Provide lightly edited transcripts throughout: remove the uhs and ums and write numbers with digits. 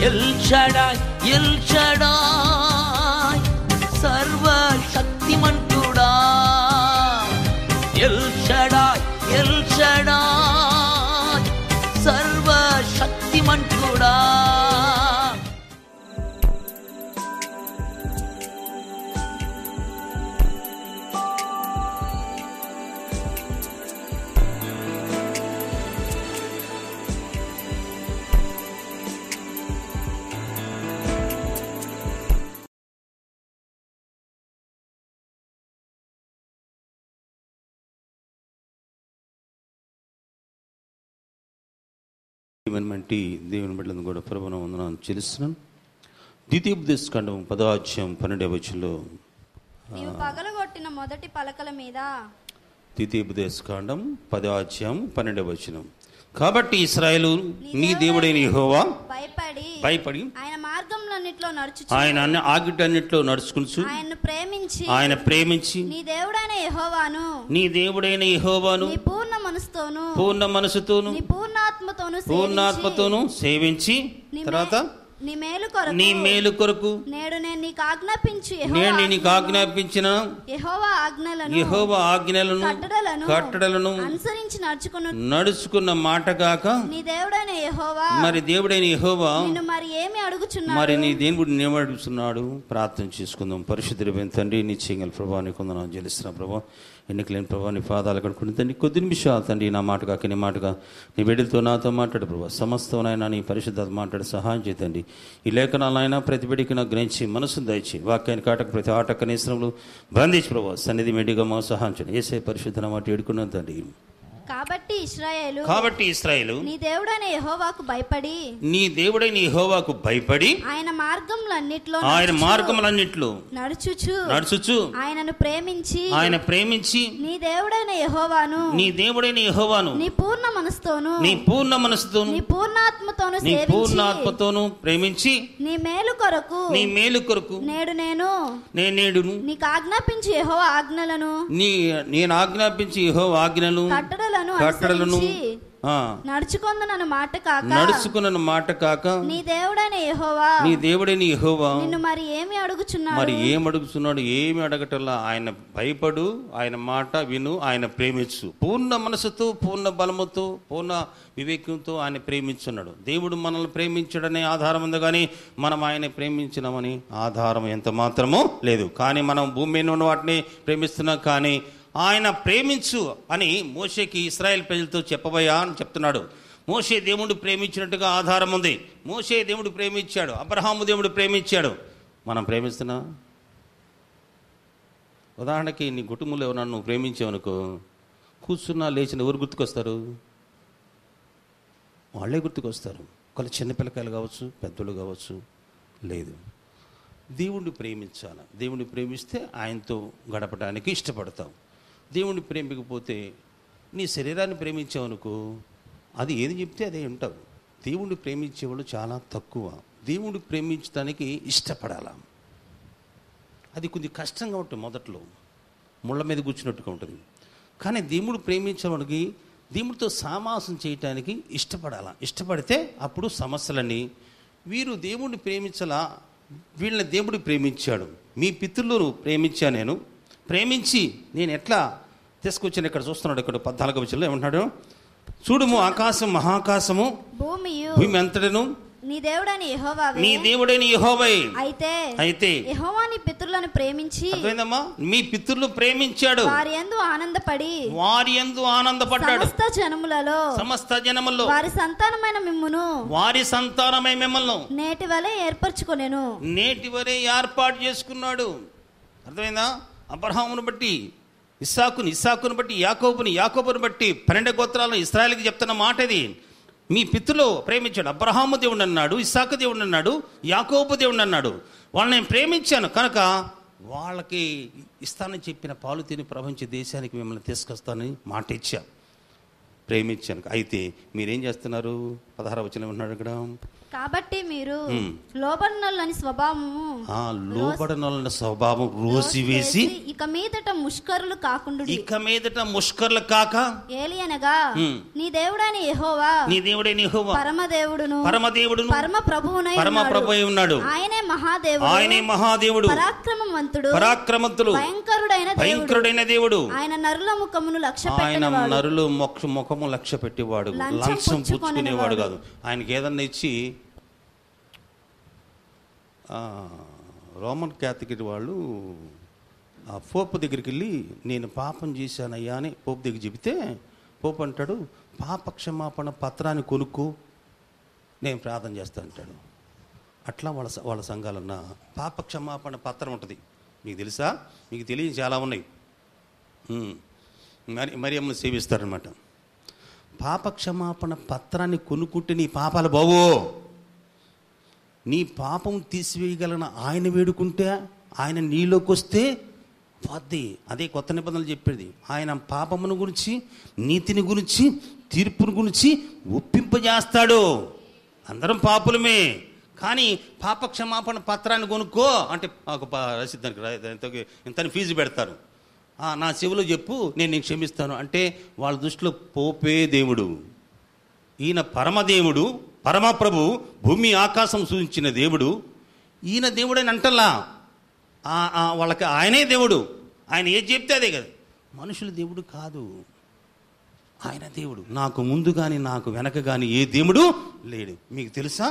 L Shaddai El Shaddai సర్వశక్తిమంతుడా. El Shaddai El Shaddai సర్వశక్తిమంతుడా. దేవుని బిడ్డలను కూడా ప్రభువును వందనాలు చెల్లిస్తున్నాను. ద్వితీయోపదేశకాండం 10:12 నీవు పగలగొట్టిన మొదటి పలకల మీద. ద్వితీయోపదేశకాండం 10:12 కాబట్టి ఇశ్రాయేలు నీ దేవుడైన యెహోవా భయపడి ఆయన మార్గములన్నిటిలో నడుచుచు ఆయన ఆజ్ఞలన్నిటిలో నడుచుకుంటూ ఆయన ప్రేమించి నీ దేవుడైన యెహోవాను నీ పూర్ణ మనసుతోను నీ పూర్ణాత్మతోను సేవించి తర్వాత నీ మేలు కొరకు నేడు నేను నీకు ఆజ్ఞాపించిన యెహోవా ఆజ్ఞలను కట్టడలను అనుసరించి నడుచుకున్న మాట కాక నీ దేవుడైన యెహోవా మరి నీ దేవుడు ఏమడుగుతున్నాడు? ప్రార్థన చేసుకుందాం. పరిశుద్ధుడైన తండ్రి, నిశ్చయంగా ప్రభా నీకు వందనాలు చెల్లిస్తున్నా. ప్రభా ఎన్నికలేని ప్రభా నీ పాదాలు కడుక్కుని తండ్రి కొద్ది నిమిషాలు తండ్రి నా మాట కాక నీ మాటగా నీ బిడ్డలతో నాతో మాట్లాడు ప్రభా. సమస్తమైనా నీ పరిశుద్ధత మాట్లాడి సహాయం చేయండి. ఈ లేఖనాలైనా ప్రతి బిడ్డకి నాకు గ్రహించి మనసును దయచి వాక్యాన్ని కాటక ప్రతి ఆటక నేస్త్రములు బంధించి ప్రభా సన్నిధి మెడిగా మా సహాయం చేయండి. ఏసే పరిశుద్ధ మాట ఏడుకున్నాను తండ్రి. కాబట్టి ఇశ్రాయేలు నీ దేవుడైన యెహోవాకు భయపడి ఆయన మార్గములన్నిటిలో నడుచుచు ఆయనను ప్రేమించి నీ దేవుడైన యెహోవాను నీ పూర్ణ మనసుతోను నీ పూర్ణాత్మతోను ప్రేమించి నీ మేలు కొరకు నేడు నేను నీకు ఆజ్ఞాపించి యెహోవా ఆజ్ఞలను నేను ఆజ్ఞాపించి యెహోవా ఆజ్ఞలను కట్టడలను నడుచుకున్న మాట కాక నీ దేవుడైన యెహోవా నిన్ను మరి ఏమి అడుగుతున్నాడు? ఏమి అడగటల్లా. ఆయన భయపడు, ఆయన మాట విను, ఆయన ప్రేమించు. పూర్ణ మనసుతో, పూర్ణ బలముతో, పూర్ణ వివేకంతో ఆయన ప్రేమించున్నాడు. దేవుడు మనల్ని ప్రేమించడనే ఆధారం ఉంది, కానీ మనం ఆయన ప్రేమించినామని ఆధారం ఎంత మాత్రమూ లేదు. కానీ మనం భూమి మీద ఉన్న వాటిని ప్రేమిస్తున్నాం, కానీ ఆయన ప్రేమించు అని మోషేకి ఇశ్రాయేల్ ప్రజలతో చెప్పబోయా అని చెప్తున్నాడు. మోషే దేవుడు ప్రేమించినట్టుగా ఆధారం ఉంది. మోషే దేవుడు ప్రేమించాడు, అబ్రహాము దేవుడు ప్రేమించాడు. మనం ప్రేమిస్తున్నా? ఉదాహరణకి నీ కుటుంబంలో ఎవరన్నా నువ్వు ప్రేమించావనుకో, కూర్చున్నా లేచిన ఎవరు గుర్తుకొస్తారు? వాళ్ళే గుర్తుకొస్తారు. ఒకళ్ళు చిన్నపిల్లకాయలు కావచ్చు, పెద్దలు కావచ్చు. లేదు, దేవుణ్ణి ప్రేమించాలి. దేవుణ్ణి ప్రేమిస్తే ఆయనతో గడపడానికి ఇష్టపడతావు. దేవుణ్ణి ప్రేమికపోతే నీ శరీరాన్ని ప్రేమించావనుకో, అది ఏది చెప్తే అదే ఉంటావు. దేవుణ్ణి ప్రేమించేవాళ్ళు చాలా తక్కువ. దేవుణ్ణి ప్రేమించడానికి ఇష్టపడాల. అది కొద్ది కష్టంగా ఉంటుంది, మొదట్లో ముళ్ళ మీద కూర్చున్నట్టుగా ఉంటుంది. కానీ దేవుడు ప్రేమించేవాడికి దేవుడితో సామాసం చేయటానికి ఇష్టపడాల. ఇష్టపడితే అప్పుడు సమస్యలన్నీ వీరు దేవుడిని ప్రేమించాలా, వీళ్ళని దేవుడు ప్రేమించాడు. మీ పితరులను ప్రేమించా నేను, ప్రేమించి నేను ఎట్లా తీసుకొచ్చాను. ఇక్కడ చూస్తున్నాడు, ఇక్కడ 14వ వచనంలో ఏమంటున్నాడు? చూడుము, ఆకాశం మహాకాశము భూమి అంతటను నీ దేవుడైన యెహోవా అయితే యెహోవా నీ పితరులను ప్రేమించి, అర్థమైందమ్మా, మీ పితరులు ప్రేమించాడు, వారి యందు ఆనందపడ్డాడు. సమస్త జనములలో వారి సంతానమైన మిమ్మును నేటి వలె ఏర్పాటు చేసుకున్నాడు. అర్థమైందా? అబ్రహామును బట్టి ఇస్సాకును బట్టి యాకోబును బట్టి 12 గోత్రాలను ఇశ్రాయేలుకి చెప్తున్న మాట ఇది. మీ పితరులు ప్రేమించాడు. అబ్రహాము దేవుడు అన్నాడు, ఇస్సాకు దేవుడు అన్నాడు, యాకోబు దేవుడు అన్నాడు. వాళ్ళని నేను ప్రేమించాను కనుక వాళ్ళకి ఇస్తానని చెప్పిన పాలు తిని ప్రపంచ దేశానికి మిమ్మల్ని తీసుకొస్తానని మాట ఇచ్చా, ప్రేమించాను. అయితే మీరేం చేస్తున్నారు? 16వ వచనం ఉన్నాడు ఇక్కడ, కాబట్టి మీరు లోబడనొల్లని స్వభావము లోబడనొల్లని స్వభావం రోసివేసి ఇక మీదట ముష్కరులు కాకుండా ఇక మీదట ముష్కరులు కాక ఏలియనగా నీ దేవుడైన యెహోవా పరమదేవుడును పరమ ప్రభువై ఉన్నాడు. ఆయనే మహాదేవుడు పరాక్రమవంతుడు భయంకరుడైన దేవుడు. ఆయన నరుల ముఖమును లక్ష్య పెట్టేవాడు, లంచం పుచ్చుకునేవాడు కాదు. ఆయనకి ఏదన్నా ఇచ్చి రోమన్ క్యాథలిక్ వాళ్ళు ఆ పోపు దగ్గరికి వెళ్ళి నేను పాపం చేశానయ్యా అని పోపు దగ్గర చెబితే పోపు అంటాడు, పాప క్షమాపణ పత్రాన్ని కొనుక్కో, నేను ప్రార్థన చేస్తా అంటాడు. అట్లా వాళ్ళ సంఘాలన్న పాప క్షమాపణ పత్రం ఉంటుంది. మీకు తెలుసా? మీకు తెలియని చాలా ఉన్నాయి. మరి అమ్మని సేవిస్తారనమాట. పాప క్షమాపణ పత్రాన్ని కొనుక్కుంటే నీ పాపాలు బావో, నీ పాపం తీసివేయగలన ఆయన వేడుకుంటే, ఆయన నీలోకి వస్తే పోద్ది. అదే కొత్త నిబంధనలు చెప్పేది. ఆయన పాపమును గురించి, నీతిని గురించి, తీర్పుని గురించి ఒప్పింపజేస్తాడు. అందరం పాపులమే, కానీ పాప క్షమాపణ పత్రాన్ని కొనుక్కో అంటే ఒక రసీదానికి ఇంత ఫీజు పెడతారు. నా చెవిలో చెప్పు, నేను నీకు క్షమిస్తాను అంటే వాళ్ళ దృష్టిలో పోపే దేవుడు. ఈయన పరమదేవుడు, పరమప్రభు, భూమి ఆకాశం సూచించిన దేవుడు. ఈయన దేవుడని అంటల్లా, వాళ్ళకి ఆయనే దేవుడు. ఆయన ఏది చెప్తే అదే కదా. మనుషుల దేవుడు కాదు, ఆయన దేవుడు. నాకు ముందు కానీ నాకు వెనక కానీ ఏ దేవుడు లేడు. మీకు తెలుసా?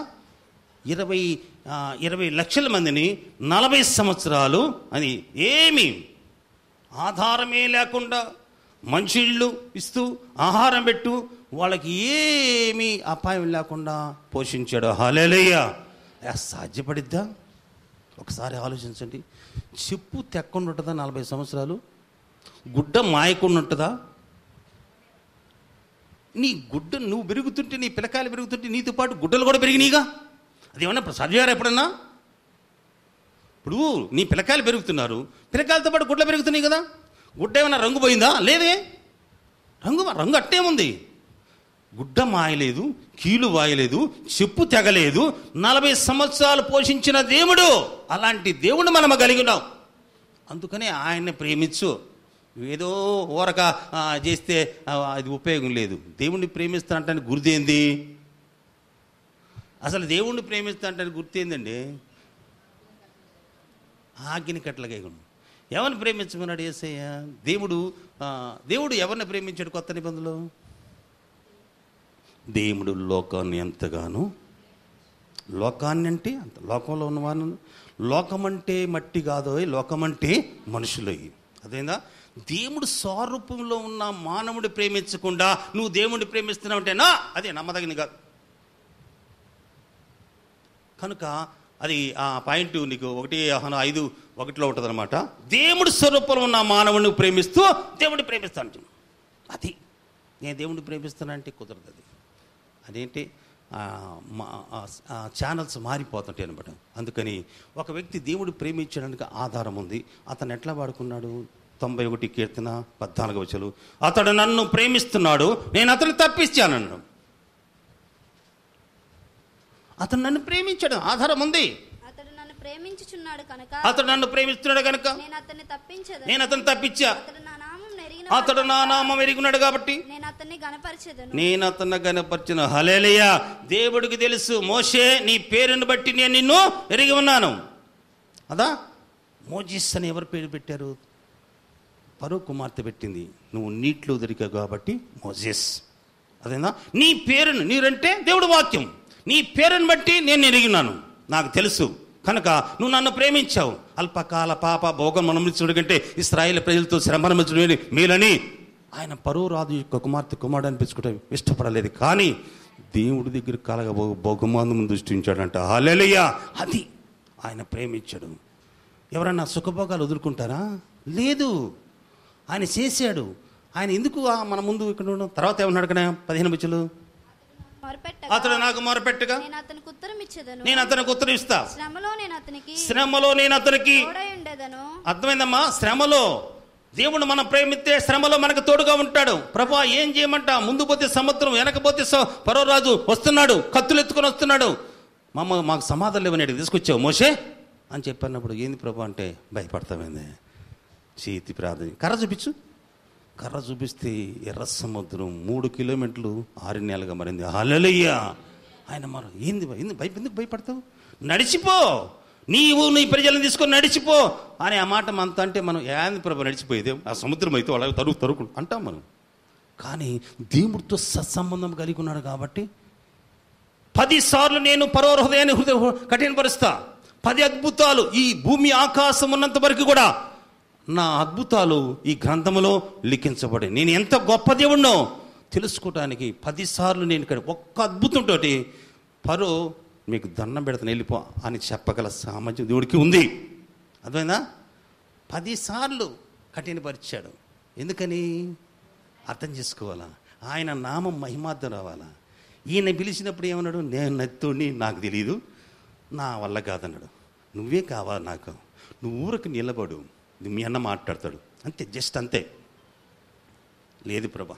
20 లక్షల మందిని 40 సంవత్సరాలు అని ఏమీ ఆధారమే లేకుండా మంచిళ్ళు ఇస్తూ ఆహారం పెట్టు, వాళ్ళకి ఏమీ అపాయం లేకుండా పోషించాడు. హల్లెలూయా! సాధ్యపడిద్దా? ఒకసారి ఆలోచించండి. చెప్పు తెక్కుండా ఉంటుందా 40 సంవత్సరాలు? గుడ్డ మాయకుండా ఉంటుందా? నీ గుడ్డ నువ్వు పెరుగుతుంటే, నీ పిల్లకాయలు పెరుగుతుంటే నీతో పాటు గుడ్డలు కూడా పెరిగినాయిగా. అది ఏమన్నా చదివారా ఎప్పుడన్నా? ఇప్పుడు నీ పిల్లకాయలు పెరుగుతున్నారు, పిల్లకాయలతో పాటు గుడ్డలు పెరుగుతున్నాయి కదా. గుడ్డ ఏమన్నా రంగు పోయిందా? లేదే. రంగు అట్టే ఉంది. గుడ్డ మాయలేదు, కీలు వాయలేదు, చెప్పు తెగలేదు. 40 సంవత్సరాలు పోషించిన దేవుడు. అలాంటి దేవుడు మనం కలిగి ఉన్నాం. అందుకనే ఆయన్ని ప్రేమించు. ఏదో ఊరక చేస్తే అది ఉపయోగం లేదు. దేవుణ్ణి ప్రేమిస్తా అంటే గుర్తేంది? అసలు దేవుణ్ణి ప్రేమిస్తా అంటే గుర్తేందండి? ఆజ్ఞని కట్టలగా ఎవరిని ప్రేమించమన్నాడు యేసయ్య? దేవుడు ఎవరిని ప్రేమించాడు కొత్త నిబంధనలో? దేవుడు లోకాన్ని ఎంతగానో, లోకాన్ని అంటే అంత లోకంలో ఉన్నవాను, లోకమంటే మట్టి కాదో, లోకమంటే మనుషులయ్యి. అదేందా? దేవుడు స్వరూపంలో ఉన్న మానవుడి ప్రేమించకుండా నువ్వు దేవుడిని ప్రేమిస్తున్నావు అంటే అదే నమ్మదగినది కాదు. కనుక అది ఆ పాయింట్ నీకు 1:5 ఉంటుంది అనమాట. దేవుడి స్వరూపంలో ఉన్న మానవుడిని ప్రేమిస్తూ దేవుడిని ప్రేమిస్తాను. అది నేను దేవుడిని ప్రేమిస్తానంటే కుదరదు. అది అదేంటి ఛానల్స్ మారిపోతుంటాయి అనమాట. అందుకని ఒక వ్యక్తి దేవుడు ప్రేమించడానికి ఆధారం ఉంది. అతను ఎట్లా వాడుకున్నాడు? 91 కీర్తన 14వ వచనం, అతడు నన్ను ప్రేమిస్తున్నాడు, నేను అతను తప్పించానన్నాడు. అతను నన్ను ప్రేమించాడు, ఆధారం ఉంది. అతడు నన్ను ప్రేమిస్తున్నాడు కనుక నేను అతన్ని తప్పించా. అతడు నా నామం ఎరిగినాడు కాబట్టి నేను అతన్ని గణపరచెను. హల్లెలూయా! దేవుడికి తెలుసు, మోషే నీ పేరును బట్టి నేను నిన్ను ఎరిగి ఉన్నాను. అదా మోజెస్ అని ఎవరు పేరు పెట్టారు? ఫరో కుమార్తె పెట్టింది. నువ్వు నీటిలో దొరికావు కాబట్టి మోజెస్. అదేనా? నీ పేరును, నీరంటే దేవుడు వాక్యం, నీ పేరును బట్టి నేను ఎరిగినాను, నాకు తెలుసు కనుక నువ్వు నన్ను ప్రేమించావు. అల్పకాల పాప భోగం అనుమతించడం కంటే ఇశ్రాయేలు ప్రజలతో శ్రమ అనుమతించడం మేలని ఆయన ఫరో రాజు యొక్క కుమారుడు అనిపించుకోవడం ఇష్టపడలేదు. కానీ దేవుడి దగ్గర కలగ బహుమానం దృష్టించాడంట. హల్లెలూయా! అది ఆయన ప్రేమించాడు. ఎవరన్నా సుఖభోగాలు వదులుకుంటారా? లేదు, ఆయన చేశాడు. ఆయన ఎందుకు మన ముందు ఇక్కడ ఉండడం? తర్వాత ఏమన్నాడు కదా 15 వచనం, అతడు నాకు మొరపెట్టగా నేను అతనికి ఉత్తరం ఇస్తా, శ్రమలో నేను అతనికి. అర్థమైందమ్మా? శ్రమలో దేవుడు మనం ప్రేమిస్తే శ్రమలో మనకు తోడుగా ఉంటాడు. ప్రభువా ఏం చేయమంటా? ముందు పోతే సముద్రం, వెనకపోతే ఫరో రాజు వస్తున్నాడు, కత్తులు ఎత్తుకొని వస్తున్నాడు. మాకు సమాధానం లేవని తీసుకొచ్చావు మోషే అని చెప్పినప్పుడు ఏంది ప్రభు అంటే భయపడతామైంది. చేతి ప్రార్థన, కర్ర చూపించు. కర్ర చూపిస్తే ఎర్ర సముద్రం 3 కిలోమీటర్లు 6 నెలలుగా మరింది. హల్లెలూయా. ఆయన మరి ఎందుకు భయపడతావు? నడిచిపో, నీవు నీ ప్రజలను తీసుకొని నడిచిపో అని ఆ మాట మనతో అంటే మనం ఏంది ప్రభు నడిచిపోయేదే, ఆ సముద్రం అయితే అలాగే తరుగు అంటాం మనం. కానీ దేవుడితో సత్సంబంధం కలిగి ఉన్నాడు కాబట్టి 10 సార్లు నేను పరో హృదయాన్ని కఠినపరుస్తా. 10 అద్భుతాలు ఈ భూమి ఆకాశం ఉన్నంత వరకు కూడా నా అద్భుతాలు ఈ గ్రంథములో లిఖించబడి నేను ఎంత గొప్ప దేవుణ్ణో తెలుసుకోవడానికి 10 సార్లు నేను ఇక్కడ ఒక్క అద్భుతంతో పరో మీకు దండం పెడతాను వెళ్ళిపో అని చెప్పగల సామర్థ్యం దేవుడికి ఉంది. అర్థమైందా? 10 సార్లు కఠినపరిచాడు. ఎందుకని? అర్థం చేసుకోవాలా, ఆయన నామం మహిమార్థం రావాలా. ఈయన పిలిచినప్పుడు ఏమన్నాడు? నేను నత్తోని, నాకు తెలియదు, నా వల్ల కాదన్నాడు. నువ్వే కావాలి నాకు, నువ్వు ఊరికి నిలబడు, మీ అన్న మాట్లాడతాడు అంతే, జస్ట్ అంతే. లేదు ప్రభా,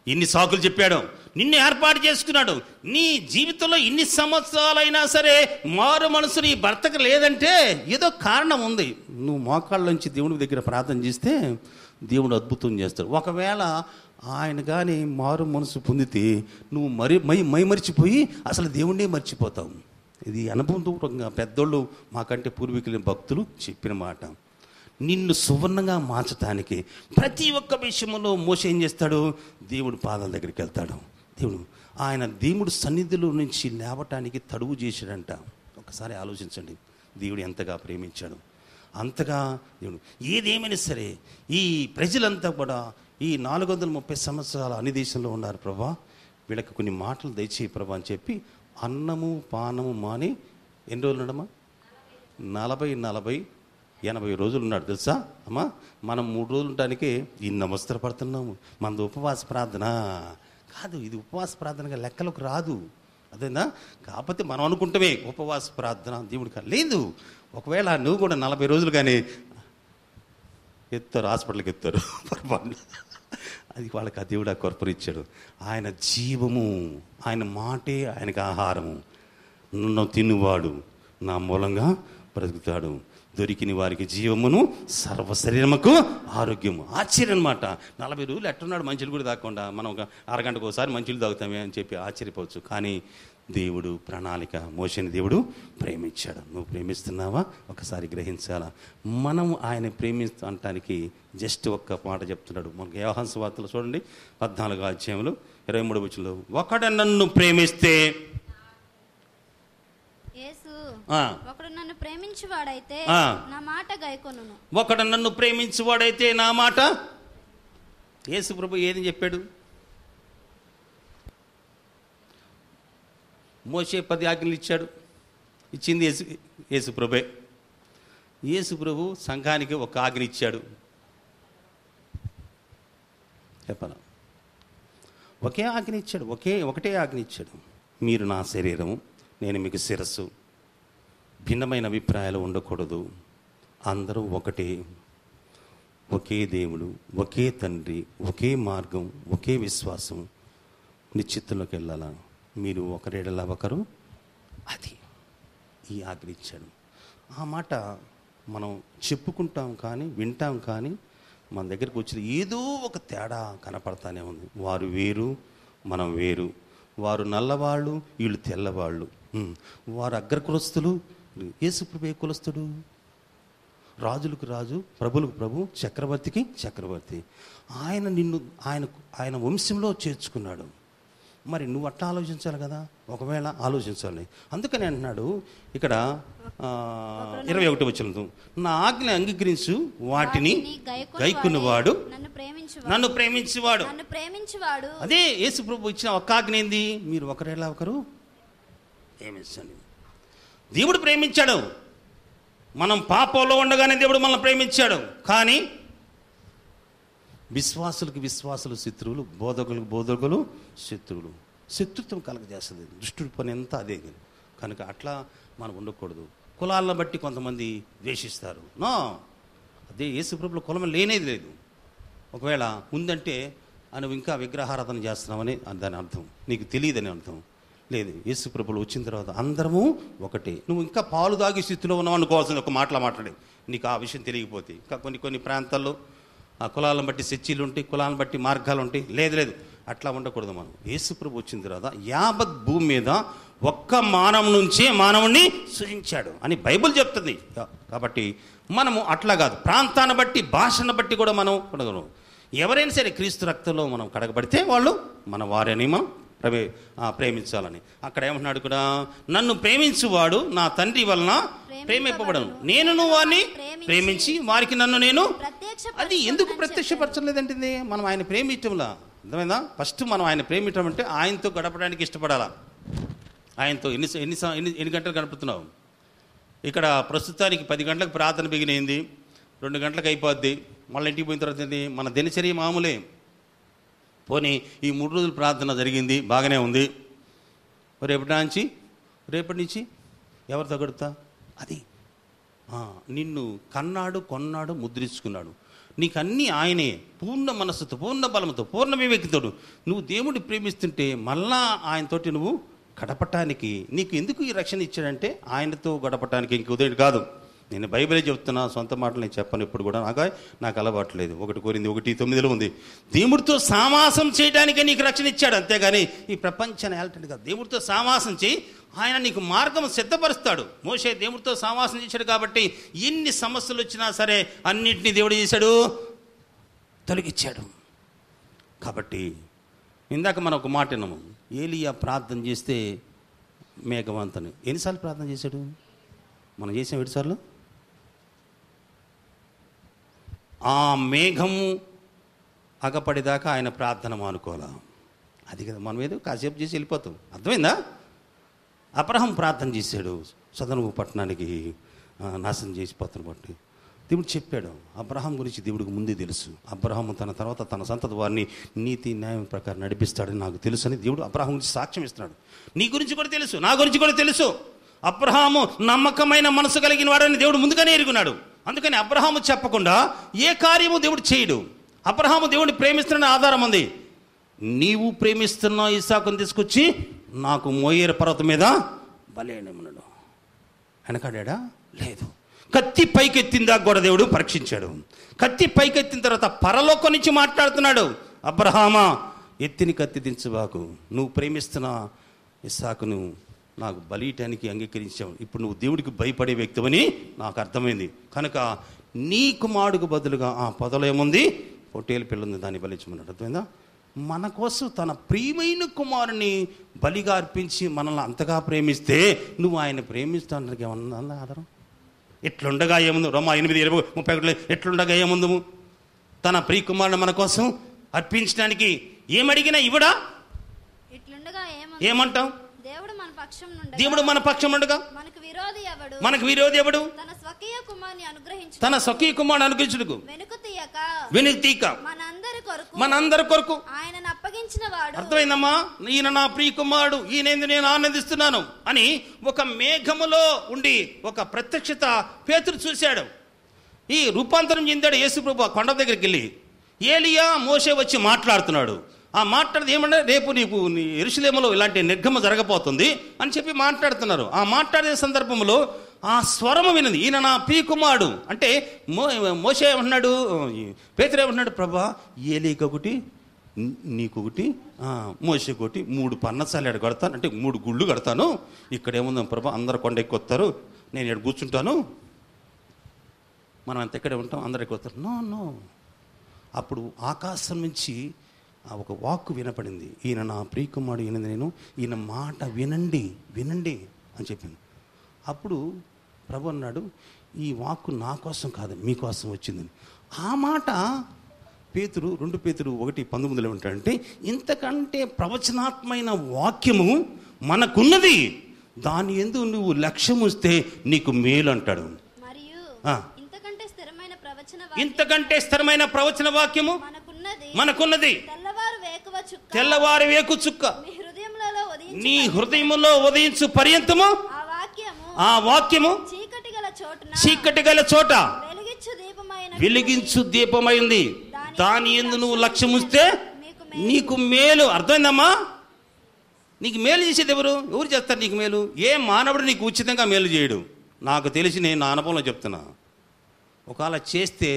ఇన్ని సాకులు చెప్పాడు, నిన్ను ఏర్పాటు చేసుకున్నాడు, నీ జీవితంలో ఇన్ని సంవత్సరాలైనా సరే మారు మనసు నీ భర్తకు లేదంటే ఏదో కారణం ఉంది. నువ్వు మోకాళ్ళ నుంచి దేవుని దగ్గర ప్రార్థన చేస్తే దేవుడు అద్భుతం చేస్తాడు. ఒకవేళ ఆయన కానీ మారు మనసు పొందితే నువ్వు మరిచిపోయి అసలు దేవుణ్ణే మర్చిపోతావు. ఇది అనుభవంపూర్వకంగా పెద్దోళ్ళు మాకంటే పూర్వీకులైన భక్తులు చెప్పిన మాట. నిన్ను సువర్ణంగా మార్చడానికి ప్రతి ఒక్క విషయంలో మోషే ఏం చేస్తాడు? దేవుడు పాదాల దగ్గరికి వెళ్తాడు. దేవుడు సన్నిధిలో నుంచి లేవటానికి తడువు చేశాడంట. ఒకసారి ఆలోచించండి, దేవుడు ఎంతగా ప్రేమించాడు. అంతగా దేవుడు ఏదేమైనా సరే ఈ ప్రజలంతా కూడా ఈ 430 సంవత్సరాల అన్ని దేశంలో ఉన్నారు ప్రభా, వీళ్ళకి కొన్ని మాటలు దయచేయి ప్రభా అని చెప్పి అన్నము పానము మాని ఎన్ని రోజులు ఉన్నాడమ్మా? 40-80 రోజులు ఉన్నాడు తెలుసా అమ్మా. మనం 3 రోజులు ఉండటానికి ఇన్ని అవస్థలు పడుతున్నాము. మనది ఉపవాస ప్రార్థన కాదు, ఇది ఉపవాస ప్రార్థనగా లెక్కలకు రాదు. అదేనా? కాకపోతే మనం అనుకుంటామే ఉపవాస ప్రార్థన దేవుడికి లేదు. ఒకవేళ నువ్వు కూడా 40 రోజులు కానీ ఎత్తారు, హాస్పిటల్కి ఎత్తారు పొరపాటు, అది వాళ్ళకి ఆ దేవుడు ఆ కొరపరు ఇచ్చాడు. ఆయన జీవము, ఆయన మాటే ఆయనకు ఆహారము. నన్ను తినువాడు నా మూలంగా బ్రతుకుతాడు, దొరికిన వారికి జీవమును సర్వ శరీరముకు ఆరోగ్యము. ఆశ్చర్యం అనమాట. 40 రోజులు ఎట్టున్నాడు మంచులు కూడా తాగకుండా, మనం ఒక అరగంటకు ఒకసారి మంచులు తాగుతామే అని చెప్పి ఆశ్చర్యపోవచ్చు. కానీ దేవుడు ప్రణాళిక, మోషేని దేవుడు ప్రేమించాడు. నువ్వు ప్రేమిస్తున్నావా? ఒకసారి గ్రహించాలా. మనం ఆయన ప్రేమించడానికి జస్ట్ ఒక్క మాట చెప్తున్నాడు. మనకు యోహాను సువార్తలో చూడండి 14వ అధ్యాయంలో 23వ వచనంలో, ఒకడు నన్ను ప్రేమిస్తే ఒకడు నన్ను ప్రేమించువాడైతే నా మాట గైకొనును. ఒకడు నన్ను ప్రేమించువాడైతే నా మాట. యేసు ప్రభు ఏది చెప్పాడు? మోషే 10 ఆజ్ఞలు ఇచ్చాడు, ఇచ్చింది యేసు ప్రభే. యేసు ప్రభు సంఘానికి ఒక ఆజ్ఞ ఇచ్చాడు. చెప్పనా? ఒకే ఆజ్ఞ ఇచ్చాడు, ఒకటే ఆజ్ఞ ఇచ్చాడు. మీరు నా శరీరము, నేను మీకు శిరస్సు. భిన్నమైన అభిప్రాయాలు ఉండకూడదు. అందరూ ఒకటే, ఒకే దేవుడు, ఒకే తండ్రి, ఒకే మార్గం, ఒకే విశ్వాసం. నిశ్చిత్తులోకి వెళ్ళాలా? మీరు ఒకరేడలా ఒకరు, అది ఈ ఆజ్ఞ ఇచ్చాడు. ఆ మాట మనం చెప్పుకుంటాం కానీ వింటాం కానీ మన దగ్గరికి వచ్చి ఏదో ఒక తేడా కనపడతానే ఉంది. వారు వేరు, మనం వేరు. వారు నల్లవాళ్ళు, వీళ్ళు తెల్లవాళ్ళు. వారు అగ్రకులస్తులు, యేసు ప్రభు ఏ కులస్తుడు? రాజులకు రాజు, ప్రభులకు ప్రభు, చక్రవర్తికి చక్రవర్తి. ఆయన నిన్ను ఆయన వంశంలో చేర్చుకున్నాడు. మరి నువ్వు అట్లా ఆలోచించాలి కదా, ఒకవేళ ఆలోచించాలి. అందుకని అంటున్నాడు ఇక్కడ 21వ వచనం, నా ఆజ్ఞ అంగీకరించు వాటిని గైకొనువాడు నన్ను ప్రేమించువాడు. అదే యేసు ప్రభు ఇచ్చిన ఒక ఆజ్ఞ ఏంది? మీరు ఒకరేలా ఒకరు ప్రేమించండి. దేవుడు ప్రేమించాడు. మనం పాపంలో ఉండగానే దేవుడు మనల్ని ప్రేమించాడు. కానీ విశ్వాసులకు విశ్వాసులు శత్రువులు, బోధకులకు బోధకులు శత్రువులు. శత్రుత్వం కలగజేస్తుంది. దుష్టుడి పని అంతా అదే. కనుక అట్లా మనం ఉండకూడదు. కులాలను బట్టి కొంతమంది ద్వేషిస్తారు. నో, అదే యేసు ప్రభువులో కులం లేనేది లేదు. ఒకవేళ ఉందంటే నువ్వు ఇంకా విగ్రహారాధన చేస్తున్నావని దాని అర్థం, నీకు తెలియదని అర్థం. లేదు. యేసు ప్రభువులు వచ్చిన తర్వాత అందరము ఒకటే. నువ్వు ఇంకా పాలు దాగి స్థితిలో ఉన్నావు అనుకోవాల్సింది ఒక మాటలా మాట్లాడి, నీకు ఆ విషయం తెలియకపోతే. ఇంకా కొన్ని ప్రాంతాల్లో ఆ కులాలను బట్టి చర్చీలు ఉంటాయి, కులాలను బట్టి మార్గాలు ఉంటాయి. లేదు, అట్లా ఉండకూడదు. మనం యేసు ప్రభు వచ్చిన తర్వాత యావత్ భూమి మీద ఒక్క మానవం నుంచే మానవుణ్ణి సృజించాడు అని బైబిల్ చెప్తుంది. కాబట్టి మనము అట్లా కాదు, ప్రాంతాన్ని బట్టి భాషను బట్టి కూడా మనం ఉండగలం. ఎవరైనా సరే క్రీస్తు రక్తంలో మనం కడగబడితే వాళ్ళు మన వారిని మనం ప్రేమించాలని. అక్కడ ఏమంటున్నాడు కూడా, నన్ను ప్రేమించువాడు నా తండ్రి వలన ప్రేమింపబడను, నేను వారిని ప్రేమించి వారికి నన్ను నేను. అది ఎందుకు ప్రత్యక్షపరచలేదంటే మనం ఆయన ప్రేమించడంలా, అర్థమైందా? ఫస్ట్ మనం ఆయన ప్రేమించడం అంటే ఆయనతో గడపడానికి ఇష్టపడాలా. ఆయనతో ఎన్ని గంటలు గడుపుతున్నావు? ఇక్కడ ప్రస్తుతానికి 10 గంటలకు ప్రార్థన బిగినైంది, 2 గంటలకు అయిపోద్ది. మళ్ళీ ఇంటికి పోయిన తర్వాత మన దినచర్య మామూలే. పోనీ ఈ 3 రోజులు ప్రార్థన జరిగింది, బాగానే ఉంది. రేపటి నుంచి ఎవరితో గడుపుతా? అది నిన్ను కన్నాడు, కొన్నాడు, ముద్రించుకున్నాడు. నీకు అన్నీ ఆయనే, పూర్ణ మనస్సుతో, పూర్ణ బలంతో, పూర్ణ వివేకితోడు నువ్వు దేవుడిని ప్రేమిస్తుంటే మళ్ళా ఆయనతోటి నువ్వు గడపటానికి నీకు ఎందుకు ఈ రక్షణ ఇచ్చాడంటే ఆయనతో గడపటానికి, ఇంక ఉదయం కాదు. నేను బైబిలే చెప్తున్నా, సొంత మాటలు నేను చెప్పను ఎప్పుడు కూడా. నాకు అలవాట్లేదు. 1 కొరింథీ 1:9 ఉంది, దేవుడితో సావాసం చేయడానికే నీకు రక్షణ ఇచ్చాడు, అంతేగాని ఈ ప్రపంచాన్ని ఏలటండి కాదు. దేవుడితో సావాసం చేయి, ఆయన నీకు మార్గం సిద్ధపరుస్తాడు. మోషే దేవుడితో సావాసం చేశాడు కాబట్టి ఎన్ని సమస్యలు వచ్చినా సరే అన్నింటినీ దేవుడు చేశాడు, తొలగించాడు. కాబట్టి ఇందాక మనం ఒక మాట విన్నాము, ఏలియా ప్రార్థన చేస్తే మేఘవంతని ఎన్నిసార్లు ప్రార్థన చేశాడు? మనం చేసాం 7 సార్లు. ఆ మేఘము అగపడేదాకా ఆయన ప్రార్థన మానుకోవాలా. అది కదా, మనం ఏదో కాసేపు చేసి వెళ్ళిపోతాం. అర్థమైందా? అబ్రహాం ప్రార్థన చేశాడు, సొదొమ పట్టణానికి నాశనం చేసిపోతాను బట్టి దేవుడు చెప్పాడు. అబ్రహాం గురించి దేవుడికి ముందే తెలుసు. అబ్రహాము తన తర్వాత తన సంతతి వారిని నీతి న్యాయం ప్రకారం నడిపిస్తాడని నాకు తెలుసు అని దేవుడు అబ్రహాం గురించి సాక్ష్యం ఇస్తున్నాడు. నీ గురించి కూడా తెలుసు, నా గురించి కూడా తెలుసు. అబ్రహాము నమ్మకమైన మనసు కలిగిన వాడని దేవుడు ముందుగానే ఎరుగున్నాడు. అందుకని అబ్రహాము చెప్పకుండా ఏ కార్యము దేవుడు చేయడు. అబ్రహాము దేవుడిని ప్రేమిస్తున్న ఆధారం ఉంది. నీవు ప్రేమిస్తున్న ఇస్సాకుని తీసుకొచ్చి నాకు మోయేరు పర్వతం మీద బలేనమున్నాడు. వెనకాడా? లేదు. కత్తి పైకెత్తిందా కూడా దేవుడు పరీక్షించాడు. కత్తి పైకెత్తిన తర్వాత పరలోకం నుంచి మాట్లాడుతున్నాడు, అబ్రహామా ఎత్తిని కత్తి దించబాకు, నువ్వు ప్రేమిస్తున్న ఇస్సాకును నాకు బలియటానికి అంగీకరించావు. ఇప్పుడు నువ్వు దేవుడికి భయపడే వ్యక్తివని నాకు అర్థమైంది. కనుక నీ కుమారుడికి బదులుగా ఆ పొదలో ఏముంది? పొట్టేలు పిల్ల ఉంది, దాన్ని బలించమన్నాడు. అర్థమైందా? మన కోసం తన ప్రియమైన కుమారుని బలిగా అర్పించి మనల్ని అంతగా ప్రేమిస్తే నువ్వు ఆయన ప్రేమిస్తానికి ఏమన్నా ఆధారం? ఎట్లుండగా ఏముందు? రోమా 8:20-31 ఎట్లుండగా ఏముందము? తన ప్రియ కుమారుని మన కోసం అర్పించడానికి ఏమడిగినా ఇవ్వడా? ఏమంటాం? దేవుడు మన పక్షం ఉండగా మనకు విరోధి ఎవడు? తన స్వకీయ కుమారుని అనుగ్రహించుటకు వెనుక తీయక మనందరి కొరకు ఆయనను అప్పగించిన వాడు. అర్థమైందమ్మా? ఈయన నా ప్రియ కుమారుడు, ఈయన నేను ఆనందిస్తున్నాను అని ఒక మేఘములో ఉండి ఒక ప్రత్యక్షత పేతురు చూశాడు. ఈ రూపాంతరం చెందాడు యేసు ప్రభు. ఆ కొండ దగ్గరికి వెళ్ళి ఏలియా మోషే వచ్చి మాట్లాడుతున్నాడు. ఆ మాట్లాడేది ఏమన్నా, రేపు నీకు యెరూషలేములో ఇలాంటి నిర్గమ జరగబోతుంది అని చెప్పి మాట్లాడుతున్నారు. ఆ మాట్లాడే సందర్భంలో ఆ స్వరము విన్నది, ఈయన నా ప్రియ కుమారుడు అంటే. మోషే ఏమన్నాడు, పేతురు ఏమన్నాడు, ప్రభా ఏలీకొకటి నీకొకటి మోషేకొకటి 3 పన్నసాలు కడతాను అంటే 3 గుళ్ళు కడతాను. ఇక్కడ ఏముందాం ప్రభా, అందరు కొండ ఎక్కుతారు, నేను ఇక్కడ కూర్చుంటాను, మనం అంత ఎక్కడే ఉంటాం, అందరు ఎక్కుతారు. నో. అప్పుడు ఆకాశం నుంచి ఒక వాక్కు వినపడింది, ఈయన నా ప్రియ కుమారుడు, ఈయన మాట వినండి అని చెప్పింది. అప్పుడు ప్రభు అన్నాడు, ఈ వాక్కు నా కోసం కాదు మీకోసం వచ్చిందని. ఆ మాట పేతురు 2 పేతురు 1:19 ఏమంటాడంటే, ఇంతకంటే ప్రవచనాత్మైన వాక్యము మనకున్నది, దాని యందు నువ్వు లక్ష్యం ఉంచితే నీకు మేలు అంటాడు. ఇంతకంటే స్థిరమైన ప్రవచన వాక్యము మనకున్నది, తెల్లవారి వేకు చుక్క నీ హృదయములో ఉదయించు పర్యంతము ఆ వాక్యము చీకటి గల చోట వెలిగించు దీపమైంది, దాని యందు నువ్వు లక్ష్యం ఉంచితే నీకు మేలు. అర్థమైందమ్మా? నీకు మేలు చేసేది ఎవరు చేస్తారు నీకు మేలు? ఏ మానవుడు నీకు ఉచితంగా మేలు చేయడు. నాకు తెలిసి నేను నా అనుభవంలో చెప్తున్నా. ఒకవేళ చేస్తే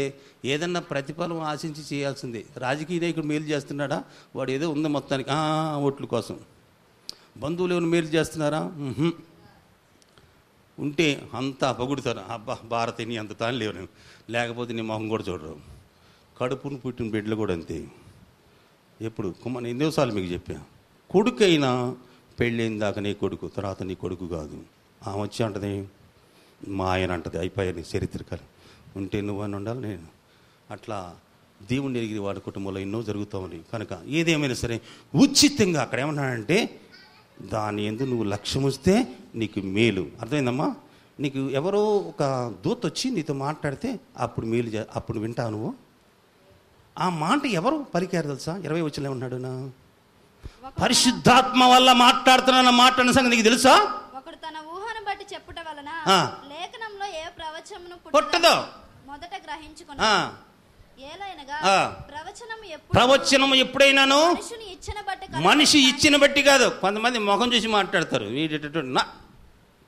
ఏదన్నా ప్రతిఫలం ఆశించి చేయాల్సిందే. రాజకీయ నాయకుడు మేలు చేస్తున్నాడా? వాడు ఏదో ఉంది మొత్తానికి ఓట్ల కోసం. బంధువులు ఎవరు మేలు చేస్తున్నారా? ఉంటే అంతా పొగుడుతారు, అబ్బా భారతిని అంత తాను లేవు, లేకపోతే నీ మొహం కూడా చూడరు. కడుపును పుట్టిన బిడ్డలు కూడా అంతే. ఎప్పుడు కుమ్మని ఎన్నోసార్లు మీకు చెప్పా, కొడుకైనా పెళ్ళైన దాకా నీ కొడుకు, తర్వాత నీ కొడుకు కాదు. ఆమె వచ్చి అంటది, మా ఆయన అంటది, అయిపోయాయి చరిత్రకాలు ఉంటే నువ్వని ఉండాలి నేను. అట్లా దేవుణ్ణి ఎరిగిన వాడి కుటుంబంలో ఎన్నో జరుగుతూ ఉన్నాయి. కనుక ఏదేమైనా సరే ఉచితంగా అక్కడ ఏమన్నాడంటే, దాని ఎందు నువ్వు లక్ష్యం వస్తే నీకు మేలు. అర్థమైందమ్మా? నీకు ఎవరో ఒక దూత వచ్చి నీతో మాట్లాడితే అప్పుడు మేలు అప్పుడు వింటావు నువ్వు. ఆ మాట ఎవరు పలికారు తెలుసా? 20 వచ్చిన ఏమన్నాడు, నా పరిశుద్ధాత్మ వల్ల మాట్లాడుతున్నా మాట్లాడిన సంగతి నీకు తెలుసా? ఒకడు తన ఊహను బట్టి చెప్పుట వలన లేఖనంలో ఏ ప్రవచనమును పుట్టదో మొదట గ్రహించుకుని ప్రవచనము ఎప్పుడైనాను మనిషి ఇచ్చిన బట్టి కాదు. కొంతమంది ముఖం చూసి మాట్లాడతారు, నా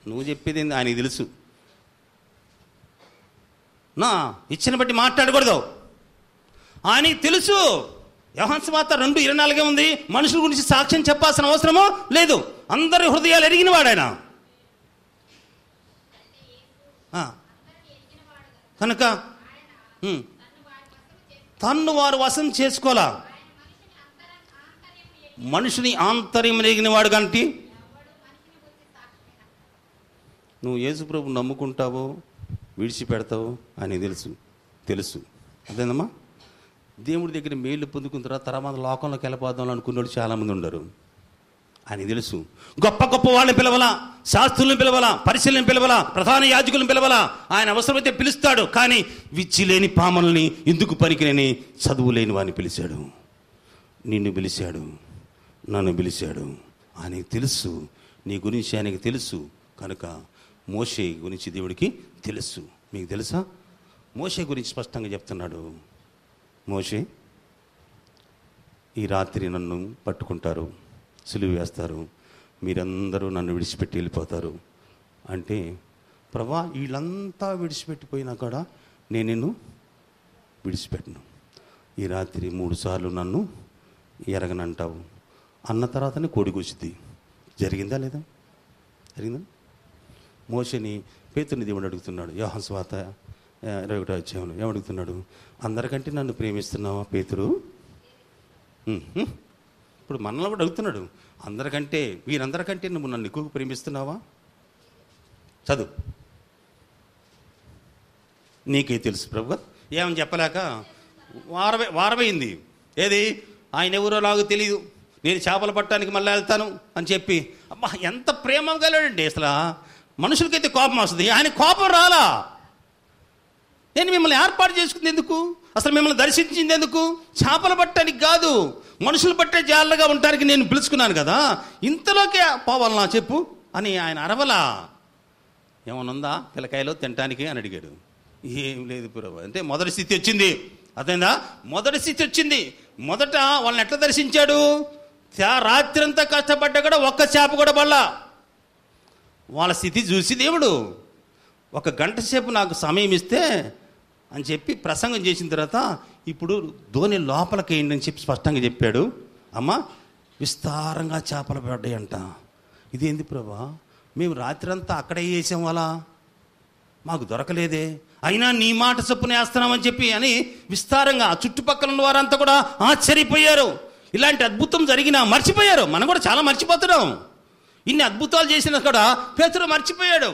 నువ్వు చెప్పేది ఆయనకి తెలుసు. నా ఇచ్చిన బట్టి మాట్లాడకూడదు, ఆయనకి తెలుసు. యోహాను సువార్త 2:24 ఉంది. మనుషుల గురించి సాక్ష్యం చెప్పాల్సిన అవసరమో లేదు, అందరి హృదయాలు ఎరిగిన వాడు ఆయన. కనుక తన్ను వారు వశం చేసుకోవాలా. మనుషుని ఆంతర్యం ఎరిగిన వాడు కంటే నువ్వు యేసుప్రభు నమ్ముకుంటావో విడిచిపెడతావో అని తెలుసు. అదేనమ్మా? దేవుడి దగ్గర మేలు పొందుకున్న తర్వాత లోకంలోకి వెళ్ళిపోదాం అనుకున్న వాళ్ళు చాలామంది ఉండరు. అని తెలుసు. గొప్ప గొప్ప వాళ్ళని పిలవలా, శాస్త్రులను పిలవలా, పరిశీలన పిలవలా, ప్రధాన యాజకులను పిలవలా. ఆయన అవసరమైతే పిలుస్తాడు. కానీ విచ్చి లేని పామల్ని, ఎందుకు పనికిలేని చదువు లేని వాడిని పిలిచాడు. నిన్ను పిలిచాడు, నన్ను పిలిచాడు. ఆయనకి తెలుసు, నీ గురించి ఆయనకి తెలుసు. కనుక మోషే గురించి దేవుడికి తెలుసు. మీకు తెలుసా? మోషే గురించి స్పష్టంగా చెప్తున్నాడు. మోషే, ఈ రాత్రి నన్ను పట్టుకుంటారు, సిలువ వేస్తారు, మీరందరూ నన్ను విడిచిపెట్టి వెళ్ళిపోతారు అంటే, ప్రభా వీళ్ళంతా విడిచిపెట్టిపోయినా కూడా నేను నిన్ను విడిచిపెట్టను. ఈ రాత్రి 3 సార్లు నన్ను ఎరగనంటావు అన్న తర్వాతనే కోడి కూర్చుద్ది. జరిగిందా లేదా? జరిగిందా? మోషేని పేతురుని దేవుడు అడుగుతున్నాడు. యోహాను సువార్త 21వ అధ్యాయంలో ఏమడుగుతున్నాడు? అందరికంటే నన్ను ప్రేమిస్తున్నావా పేతురు? ఇప్పుడు మనల్ని కూడా అడుగుతున్నాడు, అందరికంటే వీరందరికంటే నువ్వు నన్ను ఎక్కువ ప్రేమిస్తున్నావా? చదువు, నీకే తెలుసు ప్రభు. ఏమని చెప్పలేక వారమైంది. ఏది? ఆయన ఎవరో నాకు తెలియదు, నేను చేపలు పట్టడానికి మళ్ళీ వెళ్తాను అని చెప్పి, అబ్బా ఎంత ప్రేమ కలిగాడండి. అసలు మనుషులకైతే కోపం వస్తుంది, ఆయన కోపం రాలా. నేను మిమ్మల్ని ఏర్పాటు చేసుకుంది ఎందుకు? అసలు మిమ్మల్ని దర్శించింది ఎందుకు? చేపలు పట్టడానికి కాదు, మనుషులు పట్టే జాలగా ఉండడానికి నేను పిలుచుకున్నాను కదా, ఇంతలోకే పోవాలనా చెప్పు అని ఆయన అరవలా. ఏమనుందా పిల్లకాయలో తినటానికి అని అడిగాడు. ఏం లేదు ప్రభు అంటే మొదటి స్థితి వచ్చింది. అదేందా? మొదటి స్థితి వచ్చింది. మొదట వాళ్ళని ఎట్లా దర్శించాడు? రాత్రి అంతా కష్టపడ్డా కూడా ఒక్క చేప కూడా పడలా. వాళ్ళ స్థితి చూసి దేవుడు 1 గంట సేపు నాకు సమయం ఇస్తే అని చెప్పి ప్రసంగం చేసిన తర్వాత, ఇప్పుడు ధోని లోపలికి వేయండి అని చెప్పి స్పష్టంగా చెప్పాడు. అమ్మ విస్తారంగా చేపలు పడ్డాయి అంట. ఇదేంది ప్రభా, మేము రాత్రి అంతా అక్కడే వేసాం, అలా మాకు దొరకలేదే, అయినా నీ మాట చొప్పున వేస్తున్నామని చెప్పి అని విస్తారంగా చుట్టుపక్కల ఉన్న వారంతా కూడా ఆశ్చర్యపోయారు. ఇలాంటి అద్భుతం జరిగినా మర్చిపోయారు. మనం కూడా చాలా మర్చిపోతున్నాం. ఇన్ని అద్భుతాలు చేసినా కూడా పేతురు మర్చిపోయాడు.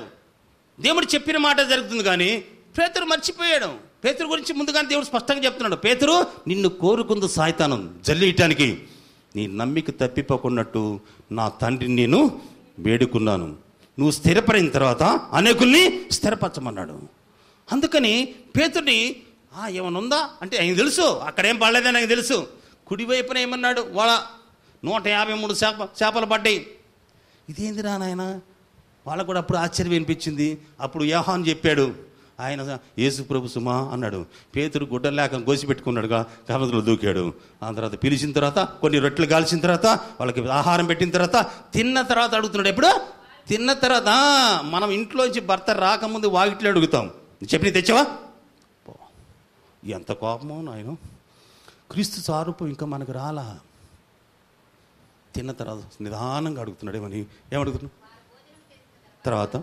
దేవుడు చెప్పిన మాట జరుగుతుంది కానీ పేతురు మర్చిపోయాడు. పేతురు గురించి ముందుగానే దేవుడు స్పష్టంగా చెప్తున్నాడు. పేతురు, నిన్ను కోరుకుంది సాయితాను జల్లియటానికి, నీ నమ్మిక తప్పిపోకున్నట్టు నా తండ్రిని నేను వేడుకున్నాను. నువ్వు స్థిరపడిన తర్వాత అనేకుల్ని స్థిరపరచమన్నాడు. అందుకని పేతుర్ని ఏమనుందా అంటే ఆయన తెలుసు, అక్కడేం పడలేదని ఆయనకు తెలుసు. కుడివైపున ఏమన్నాడు? వాళ్ళ 153 చేపలు పడ్డాయి. ఇదేందిరా నాయన? వాళ్ళకు కూడా అప్పుడు ఆశ్చర్యం అనిపించింది. అప్పుడు యోహాను చెప్పాడు, ఆయన యేసు ప్రభు సుమా అన్నాడు. పేతురు గుడ్డ లేక గోసి పెట్టుకున్నాడుగా, సముద్రంలో దూకాడు. ఆ తర్వాత పిలిచిన తర్వాత కొన్ని రొట్టెలు కాల్చిన తర్వాత వాళ్ళకి ఆహారం పెట్టిన తర్వాత తిన్న తర్వాత అడుగుతున్నాడు. ఎప్పుడు తిన్న తర్వాత మనం ఇంట్లోంచి భర్త రాకముందు వాకిట్లో అడుగుతాం, చెప్పి తెచ్చావా? ఎంత కోపమో నాయన. క్రీస్తు స్వరూపం ఇంకా మనకు రాలా. తిన్న తర్వాత నిదానంగా అడుగుతున్నాడు. ఏమడుగుతున్నాడు తర్వాత?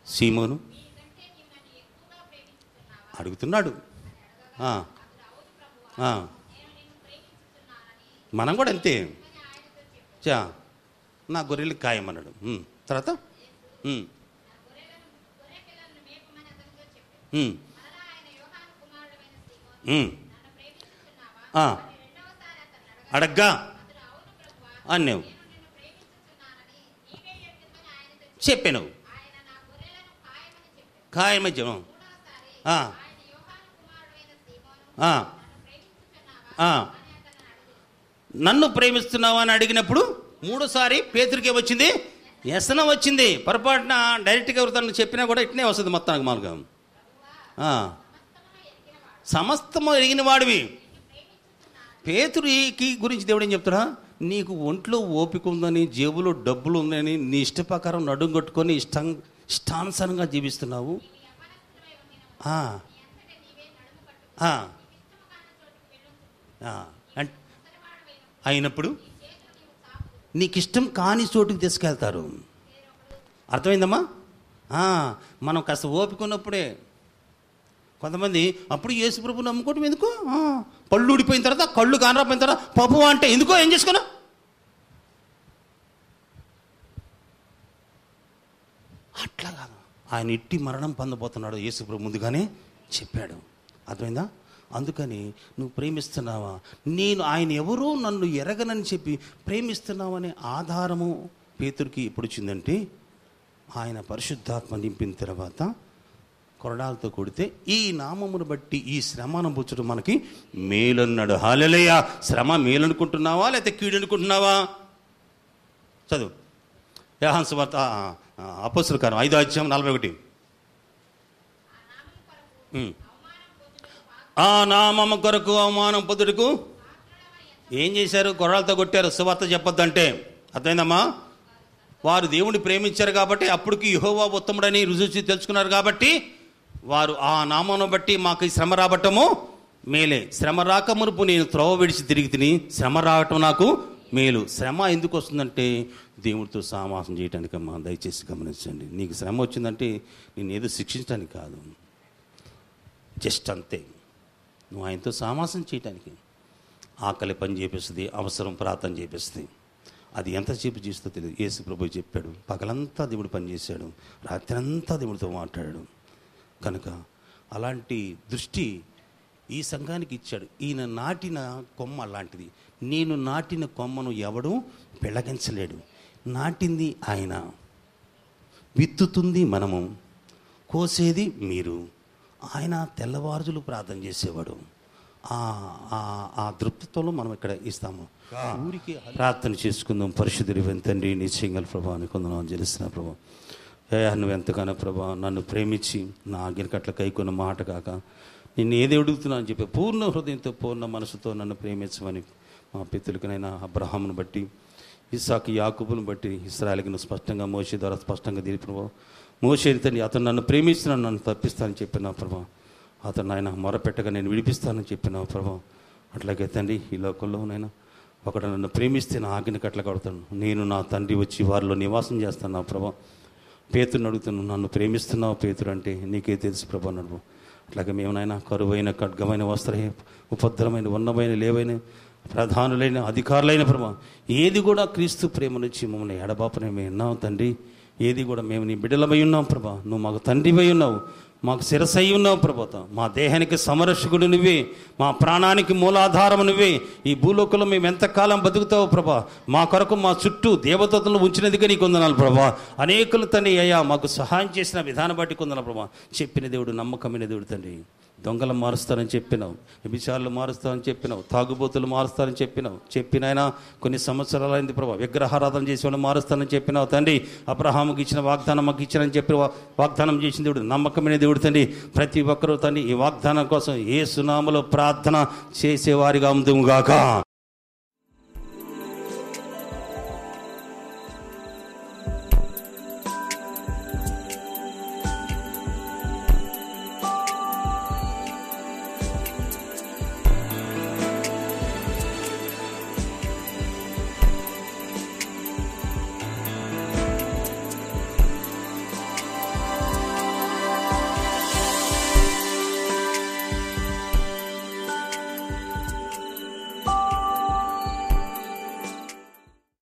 సీమోను అడుగుతున్నాడు. మనం కూడా అంతే. నా గొర్రెలు ఖాయమన్నాడు. తర్వాత అడగ్గా అన్నావు, చెప్పాను ఖాయమధ్యం. నన్ను ప్రేమిస్తున్నావా అని అడిగినప్పుడు మూడోసారి పేతురికే వచ్చింది, వ్యసనం వచ్చింది. పొరపాటున డైరెక్ట్గా ఎవరు చెప్పినా కూడా ఇట్నే వస్తుంది మొత్తానికి మామూలుగా. సమస్తము ఎరిగిన వాడివి. పేతురికి గురించి దేవుడు ఏం చెప్తాడా? నీకు ఒంట్లో ఓపిక ఉందని, జేబులో డబ్బులు ఉందని, నీ ఇష్ట ప్రకారం నడుం కొట్టుకొని ఇష్టానుసారంగా జీవిస్తున్నావు. అయినప్పుడు నీకు ఇష్టం కాని చోటుకి తీసుకెళ్తారు. అర్థమైందమ్మా? మనం కాస్త ఓపిక ఉన్నప్పుడే. కొంతమంది అప్పుడు యేసు ప్రభువుని నమ్ముకోవటం ఎందుకు? పళ్ళు ఊడిపోయిన తర్వాత, కళ్ళు కానరాపోయిన తర్వాత పాపం అంటే ఎందుకో, ఏం చేసుకున్నా? అట్లాగా ఆయన ఇట్టి మరణం పొందబోతున్నాడు యేసు ప్రభు ముందుగానే చెప్పాడు. అర్థమైందా? అందుకని నువ్వు ప్రేమిస్తున్నావా, నేను ఆయన ఎవరో నన్ను ఎరగనని చెప్పి ప్రేమిస్తున్నావనే ఆధారము పేతురికి ఎప్పుడు వచ్చిందంటే, ఆయన పరిశుద్ధాత్మ నింపిన తర్వాత కొరడాలతో కొడితే ఈ నామమును బట్టి ఈ శ్రమ అనుభవించడం మనకి మేలన్నాడు. హల్లెలూయా. శ్రమ మేలనుకుంటున్నావా లేకపోతే కీడు అనుకుంటున్నావా? చదువు యోహాను సువార్త అపోస్తలుల కార్యం 5:41. ఆ నామము కొరకు అవమానం పొందుటకు ఏం చేశారు? కొరడాలతో కొట్టారు సువార్త చెప్పొద్దంటే. అర్థమైందమ్మా? వారు దేవుని ప్రేమించారు కాబట్టి, అప్పటికి యెహోవా ఉత్తముడని రుజువు తెలుసుకున్నారు కాబట్టి, వారు ఆ నామమును బట్టి మాకు ఈ శ్రమ రావటము మేలే. శ్రమ రాక మునుపు నేను త్రోవ విడిచి తిరిగి తిని, శ్రమ రావటం నాకు మేలు. శ్రమ ఎందుకు వస్తుందంటే దేవుడితో సావాసం చేయటానికి అమ్మా. దయచేసి గమనించండి. నీకు శ్రమ వచ్చిందంటే నేను ఏదో శిక్షించడానికి కాదు, జస్ట్ అంతే. నువ్వు ఆయనతో సావాసం చేయటానికి. ఆకలి పని చేపిస్తుంది, అవసరం ప్రార్థన చేపిస్తుంది. అది ఎంతసేపు చేస్తూ తెలియదు. యేసు ప్రభువు చెప్పాడు, పగలంతా దేవుడు పనిచేశాడు, రాత్రి అంతా దేవుడితో మాట్లాడాడు. కనుక అలాంటి దృష్టి ఈ సంఘానికి ఇచ్చాడు. ఈయన నాటిన కొమ్మ అలాంటిది. నేను నాటిన కొమ్మను ఎవడు పెళ్ళగించలేడు. నాటింది ఆయన, విత్తుతుంది మనము, కోసేది మీరు. ఆయన తెల్లవారుజులు ప్రార్థన చేసేవాడు. ఆ దృప్తితో మనం ఇక్కడ ఇస్తాము. ఊరికి ప్రార్థన చేసుకుందాం. పరిశుద్ధుడి తండ్రి, నిశ్చయంగా ప్రభావాన్ని కొందరు జలిస్తున్న ప్రభావం, నువ్వు ఎంతగానో ప్రభా నన్ను ప్రేమించి నా ఆజ్ఞకట్ల కైకొన్న మాట కాక నిన్ను ఏది అడుగుతున్నా అని చెప్పి పూర్ణ హృదయంతో పూర్ణ మనసుతో నన్ను ప్రేమించమని మా పితృలకనైనా అబ్రహామును బట్టి, ఇస్సాకు, యాకోబును బట్టి, ఇశ్రాయేలుకి నువ్వు స్పష్టంగా మోషే ద్వారా స్పష్టంగా తెలిపి ప్రభావ, మోషే తండ్రి అతను నన్ను ప్రేమిస్తున్నాను, నన్ను తప్పిస్తానని చెప్పిన ప్రభా, అతను ఆయన మొరపెట్టగా నేను విడిపిస్తానని చెప్పిన ప్రభా. అట్లాగే తండ్రి ఈ లోకంలో నైనా ఒకడు నన్ను ప్రేమిస్తే నా ఆజ్ఞకి అట్లా కడతాను, నేను నా తండ్రి వచ్చి వారిలో నివాసం చేస్తాను నా ప్రభా. పేతురుని అడుగుతున్నాను, నన్ను ప్రేమిస్తున్నావు పేతురు అంటే నీకే తెలుసు ప్రభా నడువు. అట్లాగే మేమునైనా కరువైన, ఖడ్గమైన, వస్త్ర ఉపద్రవమైన, ఉన్నమైన, లేవైన, ప్రధానులైన, అధికారులైన ప్రభా ఏది కూడా క్రీస్తు ప్రేమ నుంచి మమ్మల్ని ఎడబాపనే మేము ఉన్నాం తండ్రి. ఏది కూడా మేము నీ బిడ్డలమై ఉన్నాం ప్రభా. నువ్వు మాకు తండ్రివై ఉన్నావు, మాకు శిరసై ఉన్నావు ప్రభాత. మా దేహానికి సమరక్షకుడు నువ్వే, మా ప్రాణానికి మూలాధారం నువ్వే. ఈ భూలోకంలో మేము ఎంతకాలం బతుకుతావు ప్రభా. మా కొరకు మా చుట్టూ దేవతలను ఉంచినదిగా నీకు వందనాలు ప్రభా. అనేకులు తండ్రి అయ్యా మాకు సహాయం చేసిన విధానం బట్టి కొందనాలు ప్రభా. చెప్పిన దేవుడు, నమ్మకమైన దేవుడు తండ్రి. దొంగలు మారుస్తానని చెప్పినావు, వ్యభిచారులు మారుస్తానని చెప్పినావు, తాగుబోతులు మారుస్తానని చెప్పినాయన కొన్ని సంవత్సరాలైంది ప్రభా. విగ్రహారాధన చేసే వాళ్ళు మారుస్తానని చెప్పినావు తండ్రి. అబ్రహాముకి ఇచ్చిన వాగ్దానం మాకు ఇచ్చినని చెప్పి వాగ్దానం చేసిన దేవుడు, నమ్మకమైన దేవుడు తండ్రి. ప్రతి ఒక్కరూ తండ్రి ఈ వాగ్దానం కోసం యేసు నామములో ప్రార్థన చేసేవారిగా ఉందుముగాక.